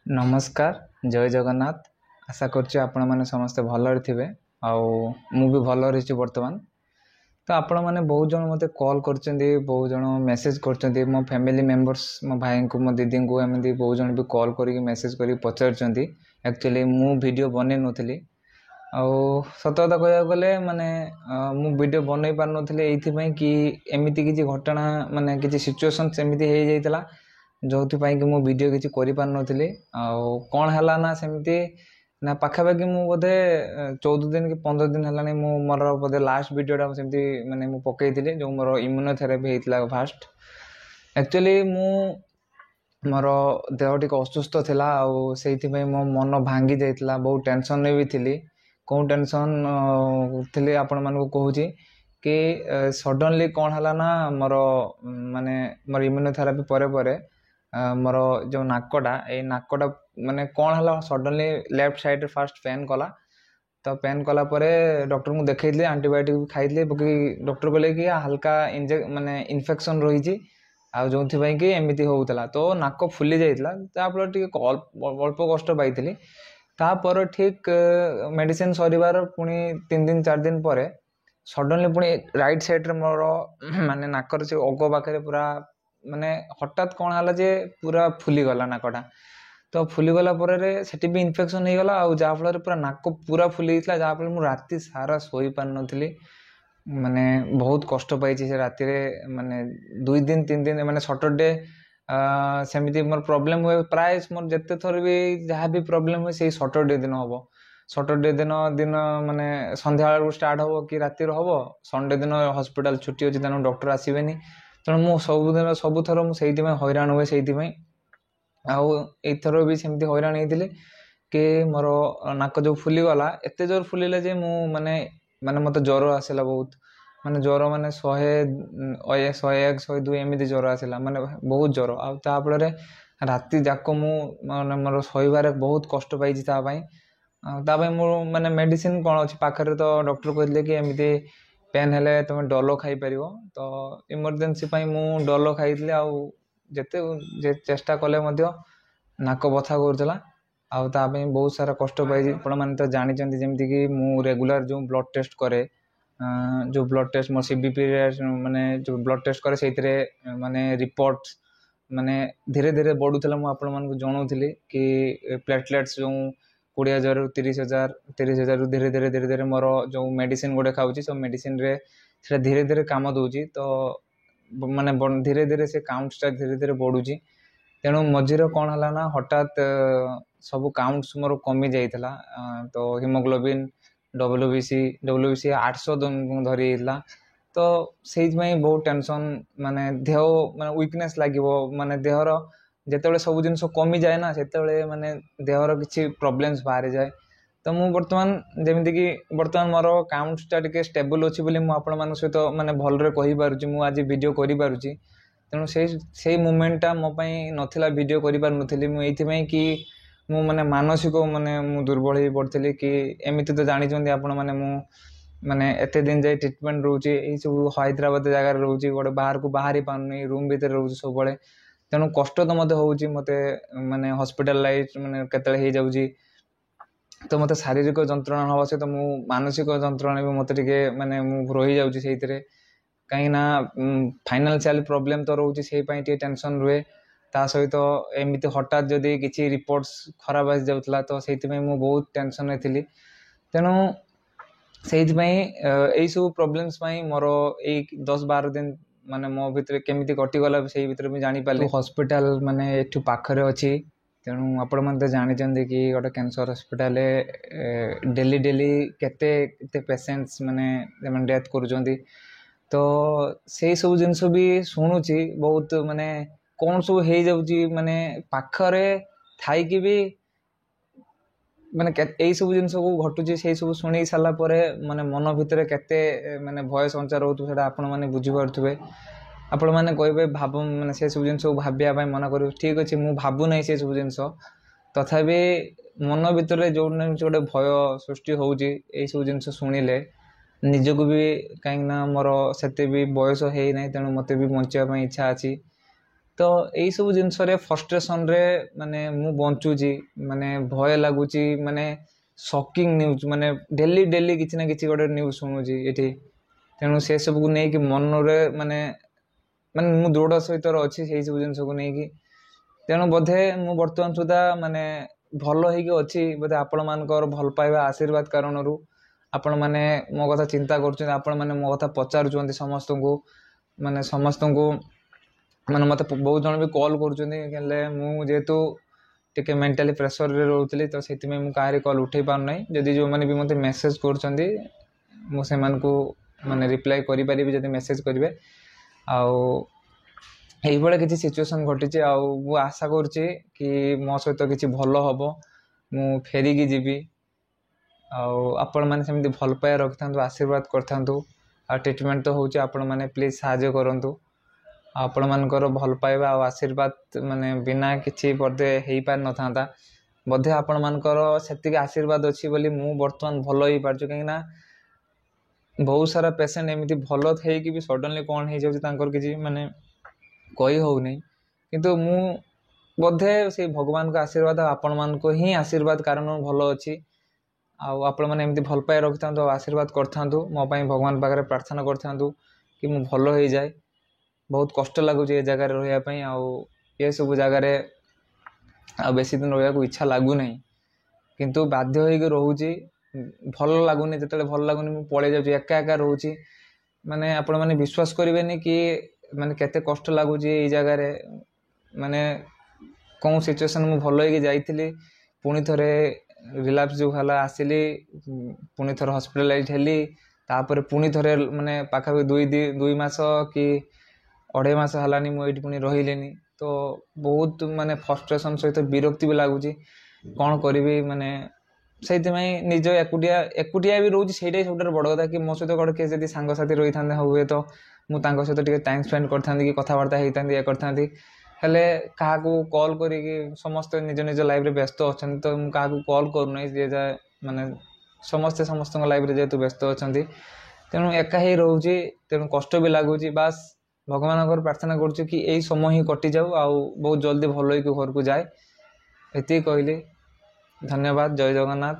नमस्कार जय जगन्नाथ। आशा करछि आपण माने समस्त भलरे थिबे आउ मु भी भल रही वर्तमान। तो आपण माने बहुत जन मते कॉल करचंदी, बहुत जन मेसेज करचंदी, मो फैमिली मेंबर्स मो भाई को मो दीदी को एमदी बहुत जन भी कॉल करी मेसेज करी पचारचंदी। एक्चुअली मु वीडियो बने नथली आउ सत कथा कहया गले माने मु वीडियो बनई पार नथले एथि पई कि एमिति किछि घटना माने किछि सिचुएशन एमिति हे जाइतला जो कि मु वीडियो किसी करें कौन है ना सेमती ना पाखापाखि मु बोधे 14 दिन कि 15 दिन है मोर बोधे लास्ट वीडियोटा सेमती माने मु पकई जो मोर इम्यूनोथेरापी होता फास्ट। एक्चुअली मु मोर देह टी असुस्थ थिला से मो मन भांगी जाइतला, बहुत टेंशन में भी थी। कौन टेंशन थी आपण मान को कहूँ कि सडनली कौन है ना मोर माने मोर इम्यूनोथेरापी पर मोर जो नाकटा ये नाकटा माने कौन है suddenly left side fast pen कला। तो पेन कला परे डॉक्टर को देखी एंटीबायोटिक भी खाई डॉक्टर कहले कि हल्का माने इन्फेक्शन रही जो कि एमती होता तो नाक फुली जाता अल्प कष्ट पाई। तापर ठीक मेडिसिन सरीबार पुणी 3 दिन 4 दिन पर सडनली पुणी राइट साइड मोर माने नाकर से अग पाखे पूरा माने हठात कौन है जे पूरा फुली गला नाकटा। तो फुली गला सेठी भी इन्फेक्शन हो गला जहाँफल पूरा नाक पूरा फुली जाता जहाँफल मुझे राति सारा शोई पार नी माने बहुत कष्ट पाई से राति माने 2 दिन 3 दिन माने सैटरडे सेमती मोर प्रॉब्लम हुए प्राय मोर जिते थर भी जहाँ भी प्रॉब्लम हुए से सैटरडे दिन हम सैटरडे दिन दिन माने संध्या स्टार्ट हम कि रातिर हम संडे दिन हॉस्पिटल छुट्टी अच्छी तेणु डॉक्टर आसबेनी तेणु मु सबुदिन सबुथर मुझे हैरान हुए से आउथर भी सेमती हैरान होती कि मोर नाक जो फुलीगला एत जोर फुलिले जे मु माने माने मत ज्वर आसला बहुत माने ज्वर माने 100 101 102 एमती ज्वर आसला माने बहुत ज्वर आफल राति जाक मु माने मोर शोबार बहुत कष्ट पाई मो माने मेडिसिन कौन अच्छी पाखे तो डॉक्टर कहले कि एमती पेन हेले तुम डोलो खाई पार। तो इमरजेंसी मु डोलो खाई जिते चेष्टा कले नाक बथा करूला बहुत सारा कष्ट पाई। मैंने तो जानते जमीक कि रेगुलर जो ब्लड टेस्ट करे जो ब्लड टेस्ट मो सीबीपी माने जो ब्लड टेस्ट करे से माने रिपोर्ट माने धीरे धीरे बढ़ुला मुझे जनाऊली कि प्लेटलेट्स जो 20,000 30,000 धीरे धीरे धीरे धीरे मोर जो मेडिसिन गोटे खाऊँ सब मेडिसिन रे धीरे धीरे काम दूची। तो माने धीरे धीरे से काउंट्सटा धीरे धीरे बढ़ुची तेणु मझीरे कौन है ना हठात सब काउंट्स मोर कमी जाइला। तो हिमोग्लोबिन डब्ल्यूबीसी 800 धरी जाइला। तो से बहुत टेंशन माने देह माने वीकनेस लगे माने देहर जिते सब जिन कमी जाए ना से माने देहर किसी प्रोब्लेम्स बाहरी जाए। तो मु बर्तमान जमीक कि बर्तमान मोर काउंट्सटा टिके स्टेबल अच्छी सहित माने भलरे कहि पारुची मु आज वीडियो करि पारुची। तेणु से मोमेंटा मो पई नथिला वीडियो करि पार नथिली मु एथि कि मु माने मानसिक माने मु दुर्बल हो पड़ती कि एमती तो जानी आपण माने मु माने एते दिन जाए ट्रिटमेंट रोचे यही सब हैदराबाद जगार रोचे गोटे बाहर को बाहरी पानी रूम भितर रोचे सब तेणु कष्ट तो मत हो माने हॉस्पिटलाइज माने केतले हो जाउची। तो मत शारीरिक जंत्रणा हवा सहित मु मानसिक जंत्रणा भी मत टिके माने मु रही जाउची सेइतरे कहीं ना फाइनेंशियल प्रॉब्लम तो रोचे से टेंशन रुए ता सहित एमती हठात जदि किसी रिपोर्ट्स खराब आसी जाउतला तो सेइथिमे मु बहुत टेंशन में थिली। तेणु से सब प्रोब्लेम्स मोर 10-12 दिन माने मो भितर केमिति कटिगला से भितर मुझे जानीपारे हॉस्पिटल माने एठू पाखरे अच्छी। तेणु आपण मैंने तो जानते कि गोटे कैंसर हॉस्पिटल डेली डेली केते पेशेंट्स माने डेथ करुँच। तो से सब जिनस भी शुणुची बहुत माने कौन सब हो जाउची माने पाखरे थाई कि भी माने यही सब जिन को घटुची से सब शुणी सारा माने मन भितर केते माने भय संचार होता आपण मैंने बुझीपे आपण मैंने कहे भाव माने से सब जिन भाविया मना कर ठीक अच्छे मु भावु ना से सब जिन तथापि मन भितर जो गोटे भय सृष्टि होउची यही सब जिन शुणिले निजक भी कहीं मोर से भी बयस है ना तेणु मत भी बचापी इच्छा अच्छी। तो यही सब जिनस फ्रस्ट्रेशन रे माने मु बंचुची माने भय लगुच माने शॉकिंग न्यूज माने डेली डेली किसी ना किसी गोटे न्यूज शुणुची ये तेणु से सब को नहीं कि मन रे माने माने मु दृढ़ सहित अच्छी से सब जिनस को नहीं तेणु बोधे मु बर्तमान सुधा माने भल होगी बोधे आपण मानकर भल पाइबा आशीर्वाद कारण आपण माने मो कथा चिंता कर आपण माने मो कथा पचारुचंती समस्त को माने समस्त को माने मत बहुत जन भी कॉल कर जेहेतु टिके मेंटली प्रेशर रे रोतली तो सेति में मु काहरी कॉल उठे पार नै जदि जो माने भी मते मेसेज करचंदी मु से मान को माने रिप्लाई करि परिबे जदि मेसेज करिवे आउ एही बळे किछि सिचुएशन घटिछि आउ मु आशा करछि कि मो सहित किछि भलो हबो मु फेरी की जीवी आउ आपण माने सेमति भल पाए रखथांतु आशीर्वाद करथांतु आ ट्रीटमेंट तो होछि आपण माने प्लीज सहाय्य करंतु आपण मानकर भल पाइबा आ आशीर्वाद माने बिना किछि बदे हेई पार न थांता बधे आपण मानकर सेति आशीर्वाद अछि बोली मु वर्तमान भलो ही पारछु किना बहुत सारा पेशेंट एमिति भलो थे कि भी सडनली कोन हे जाउछि तांकर किछि माने कहि हो नै किंतु मु बधे से भगवान का आशीर्वाद आपण मान को ही आशीर्वाद कारण भलो अछि आ आपण माने एमिति भल पाए रखथांतु आशीर्वाद करथांतु मो पई भगवान पाखरे प्रार्थना करथांतु कि मु भलो हे जाय बहुत कष्ट लगुच ये जगह रही ये सब जगार आ बेसी दिन रहा इच्छा लगुना किंतु बाध्य होगी रोचे भल लगुनि जो भल लगुनि मुझे पलि जाऊँ एका एका रोचे माने आपण मैंने विश्वास करें कि माने केते कष्ट लगुच ये जगार माने कौन सिचुएसन मु भल हो जाइली पुणी थे रिलैप्स जो है आसिली पुणी थे हॉस्पिटलाइज हेली तापर पुणी थे माने पाखापी दुई मास कि 2.5 मास हलानी मुझे पुणी रही तो बहुत माने फ्रस्ट्रेशन सहित विरक्ति भी लगुच कौन करी माने से निज एकुटिया भी रोचे से सब बड़ कथा कि मो सहित गोटे किए जब सांगसाथी रही था हुए तो मुझे सहित टाइम स्पेंड करता कि कथबार्ता होता ये करता हेले क्या कॉल करी समस्त निज निज लाइफ रे व्यस्त अच्छा तो मुझे क्या कॉल करूना जी जाए माने समस्ते समस्त लाइफ रे जेहेतु व्यस्त अच्छा तेणु एका ही रोचे तेणु कष्ट भी लगुच बास भगवान प्रार्थना करुँ कि यही समय ही कटि जाऊ आ बहुत जल्दी भल घर को जाए ये कहली धन्यवाद जय जगन्नाथ।